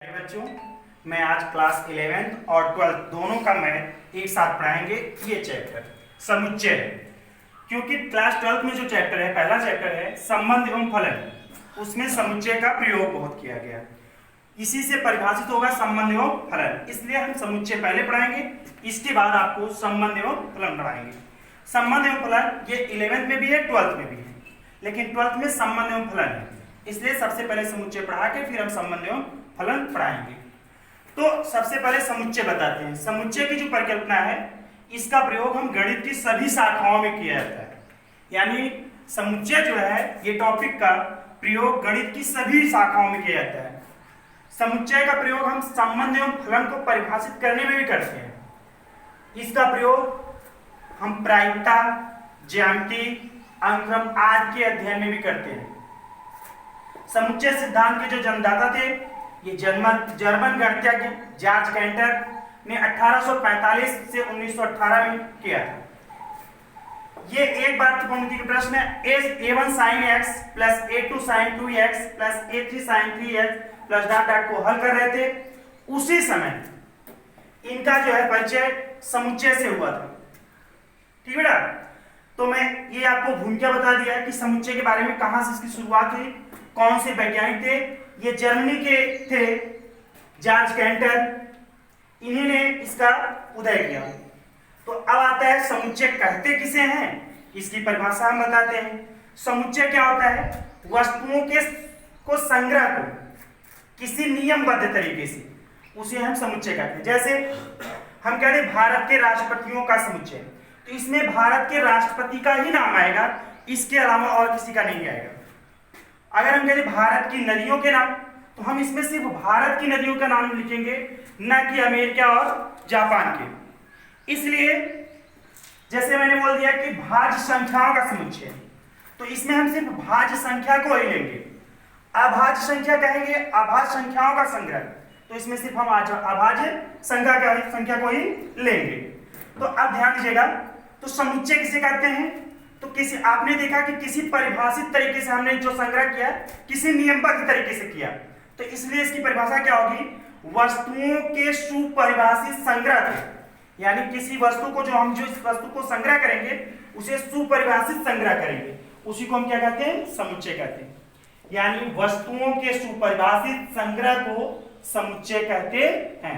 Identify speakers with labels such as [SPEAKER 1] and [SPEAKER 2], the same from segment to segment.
[SPEAKER 1] बच्चों, मैं आज क्लास 11th और 12th दोनों का मैथ एक साथ पढ़ाएंगे। ये चैप्टर समुच्चय है, क्योंकि क्लास 12th में जो चैप्टर है, पहला चैप्टर है संबंध एवं फलन, उसमें समुच्चय का प्रयोग बहुत किया गया। इसी से परिभाषित होगा संबंध एवं फलन, इसलिए हम समुच्चय पहले पढ़ाएंगे, इसके बाद आपको संबंध एवं फलन पढ़ाएंगे। संबंध एवं फलन ये 11th में भी है, 12th में भी है, लेकिन 12th में संबंध एवं फलन है, इसलिए सबसे पहले समुच्चय पढ़ा के फिर हम संबंध एवं फलन पढ़ाएंगे। तो सबसे पहले समुच्चय बताते हैं। समुच्चय की जो परिकल्पना है, इसका प्रयोग हम गणित की सभी शाखाओं में किया जाता है। यानी समुच्चय जो है, ये टॉपिक का प्रयोग गणित की सभी शाखाओं में किया जाता है। समुच्चय का प्रयोग हम संबंध एवं फलन को परिभाषित करने में भी करते हैं। इसका प्रयोग हम प्रायिकता, ज्यामिति, अंकक्रम आदि के अध्ययन में भी करते हैं। समुच्चय सिद्धांत के जो जन्मदाता थे, ये जर्मन गणितज्ञ जॉर्ज कैंटर ने 1845 से 1918 में किया था। ये एक बार त्रिकोणमिति का प्रश्न है। a1 sin x plus a2 sin 2x plus a3 sin 3x plus dot dot को हल कर रहे थे, उसी समय इनका जो है परिचय समुच्चय से हुआ था। ठीक है बेटा, तो मैं ये आपको भूमिका बता दिया कि समुच्चय के बारे में कहां से इसकी शुरुआत हुई, कौन से वैज्ञानिक थे। ये जर्मनी के थे, जॉर्ज कैंटर, इन्हीं ने इसका उदय किया। तो अब आता है समुच्चय कहते किसे हैं, इसकी परिभाषा हम बताते हैं। समुच्चय क्या होता है? वस्तुओं के को संग्रह को किसी नियमबद्ध तरीके से, उसे हम समुच्चय कहते हैं। जैसे हम कहते हैं भारत के राष्ट्रपतियों का समुच्चय, तो इसमें भारत के राष्ट्रपति का ही नाम आएगा, इसके अलावा और किसी का नहीं आएगा। अगर हम कहते भारत की नदियों के नाम, तो हम इसमें सिर्फ भारत की नदियों का नाम लिखेंगे, न कि अमेरिका और जापान के। इसलिए जैसे मैंने बोल दिया कि भाज्य संख्याओं का समुच्चय, तो इसमें हम सिर्फ भाज्य संख्या को ही लेंगे। अभाज्य संख्या कहेंगे अभाज्य संख्याओं का संग्रह, तो इसमें सिर्फ हम अभाज्य संख्या को ही लेंगे। तो अब ध्यान दीजिएगा, तो समुच्चय किसे कहते हैं? तो किसी आपने देखा कि किसी परिभाषित तरीके से हमने जो संग्रह किया, किसी नियमबद्ध तरीके से किया, तो इसलिए इसकी परिभाषा क्या होगी? वस्तुओं के सुपरिभाषित संग्रह थे। यानी किसी वस्तु को जो इस वस्तु को संग्रह करेंगे, उसे सुपरिभाषित संग्रह करेंगे, उसी को हम क्या कहते हैं? समुच्चय कहते हैं। यानी वस्तुओं के सुपरिभाषित संग्रह को समुच्चय कहते हैं,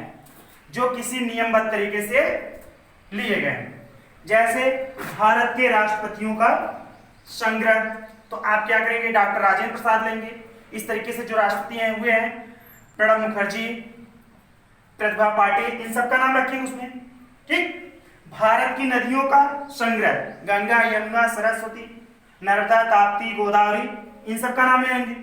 [SPEAKER 1] जो किसी नियमबद्ध तरीके से लिए गए हैं। जैसे भारत के राष्ट्रपतियों का संग्रह, तो आप क्या करेंगे? डॉक्टर राजेंद्र प्रसाद लेंगे। इस तरीके से जो राष्ट्रपति हुए हैं, प्रणब मुखर्जी, प्रतिभा पाटिल, इन सबका नाम रखेंगे उसमें। ठीक। भारत की नदियों का संग्रह, गंगा, यमुना, सरस्वती, नर्मदा, ताप्ती, गोदावरी, इन सबका नाम लेंगे।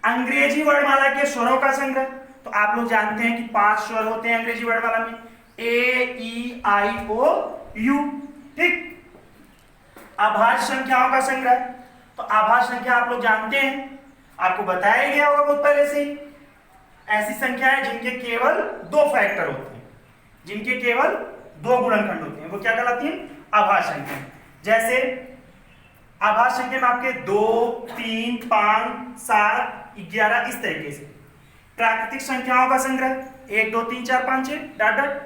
[SPEAKER 1] अंग्रेजी वर्णमाला के स्वरों का संग्रह, तो आप लोग जानते हैं कि 5 स्वर होते हैं अंग्रेजी वर्णमाला में, ए, ई, आई, ओ, यू। ठीक। अभाज्य संख्याओं का संग्रह, तो अभाज्य संख्या आप लोग जानते हैं, आपको बताया गया होगा बहुत पहले से ही। ऐसी संख्याएं जिनके केवल 2 फैक्टर होते हैं, जिनके केवल 2 गुणनखंड होते हैं, वो क्या कहलाती हैं? अभाज्य संख्या। जैसे अभाज्य संख्या में आपके 2, 3, 5, 7, 11 इस तरीके से। प्राकृतिक संख्याओं का संग्रह 1, 2, 3, 4, 5, 6 डॉट डॉट।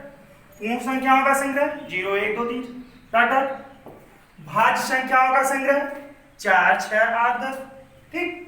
[SPEAKER 1] पूर्ण संख्याओं का संग्रह 0, 1, 2, 3 डॉट डॉट। भाज्य संख्याओं का संग्रह 4, 6, 8, 10। ठीक।